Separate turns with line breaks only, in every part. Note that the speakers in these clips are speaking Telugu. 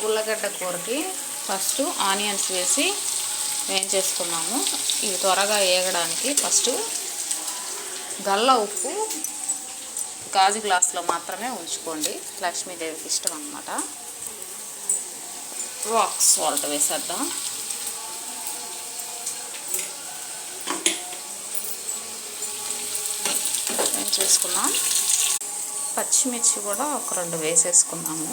ఉల్లగడ్డ కూరకి ఫస్ట్ ఆనియన్స్ వేసి వేయించేసుకున్నాము. ఇవి త్వరగా వేగడానికి ఫస్ట్ గల్ల ఉప్పు గాజు గ్లాసులో మాత్రమే ఉంచుకోండి. లక్ష్మీదేవికి ఇష్టం అన్నమాట. రాక్ సాల్ట్ వేసేద్దాం. వేయించేసుకున్నాం. పచ్చిమిర్చి కూడా ఒక 2 వేసేసుకున్నాము.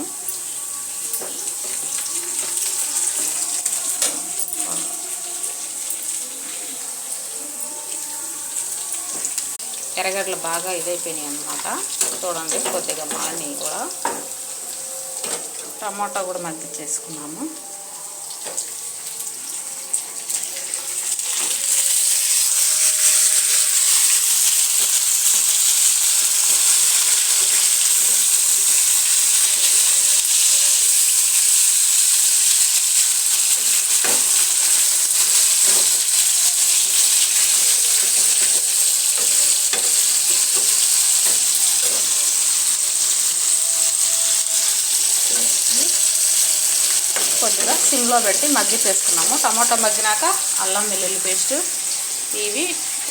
ఎర్రగడ్డలు బాగా ఇదైపోయినాయి అన్నమాట. చూడండి, కొద్దిగా మాడినవి కూడా. టమాటా కూడా మగ్గించేసుకున్నాము. కొద్దిగా సిమ్లో పెట్టి మగ్గించేసుకున్నాము. టమాటా మగ్గినాక అల్లం వెల్లుల్లి పేస్టు,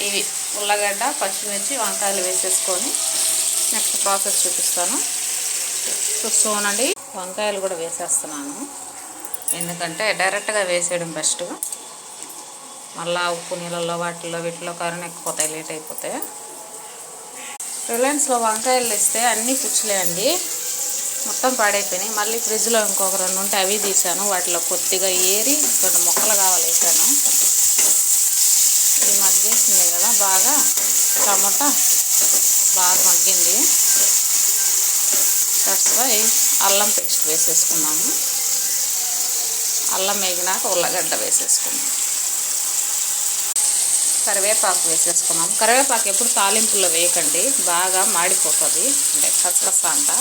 ఇవి ఉల్లగడ్డ, పచ్చిమిర్చి, వంకాయలు వేసేసుకొని నెక్స్ట్ ప్రాసెస్ చూపిస్తాను. చూసుకోనండి. వంకాయలు కూడా వేసేస్తున్నాను, ఎందుకంటే డైరెక్ట్గా వేసేయడం బెస్ట్. మళ్ళీ ఉప్పు నీళ్ళల్లో వీటిలో కారం ఎక్కిపోతాయి, లేట్ అయిపోతాయి. రిలయన్స్లో వంకాయలు వేస్తే అన్నీ పుచ్చులే అండి, మొత్తం పాడైపోయినాయి. మళ్ళీ ఫ్రిడ్జ్లో ఇంకొక 2 ఉంటే అవి తీసాను. వాటిలో కొద్దిగా ఏరి 2 ముక్కలు కావాలి వేసాను. ఇది మగ్గేసింది కదా బాగా, టమాటా బాగా మగ్గింది. దట్స్ వై అల్లం పేస్ట్ వేసేసుకున్నాము. అల్లం వేగినాక ఉల్లగడ్డ వేసేసుకున్నాము. కరివేపాకు వేసేసుకున్నాము. కరివేపాకు ఎప్పుడు తాలింపుల్లో వేయకండి, బాగా మాడిపోతుంది. అంటే కసకస అంట.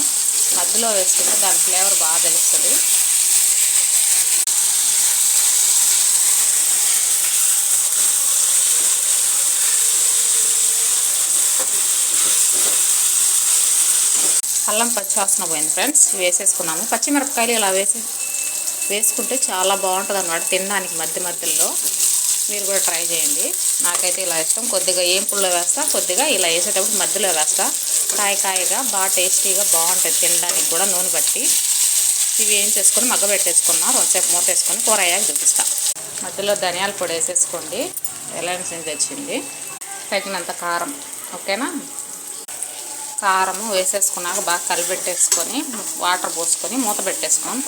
మధ్యలో వేసుకుంటే దాని ఫ్లేవర్ బాగా తెలుస్తుంది. అల్లం పచ్చి వాసన పోయింది ఫ్రెండ్స్. వేసేసుకున్నాము. పచ్చిమిరపకాయలు ఇలా వేసుకుంటే చాలా బాగుంటుంది అన్నమాట తినడానికి. మధ్యలో మీరు కూడా ట్రై చేయండి. నాకైతే ఇలా ఇష్టం. కొద్దిగా ఏంపుల్లో వేస్తా, కొద్దిగా ఇలా వేసేటప్పుడు మధ్యలో వేస్తా. కాయగా బాగా టేస్టీగా బాగుంటుంది తినడానికి కూడా. నూనె బట్టి ఇవి ఏం చేసుకొని మగ్గబెట్టేసుకున్నా. 2 సేపు మూత వేసుకొని కూర అయ్యాక చూపిస్తా. మధ్యలో ధనియాల పొడి వేసేసుకోండి, రిలయన్స్ నుంచి తెచ్చింది. తగినంత కారం, ఓకేనా. కారము వేసేసుకున్నాక బాగా కలిపెట్టేసుకొని వాటర్ పోసుకొని మూత పెట్టేసుకున్నాం.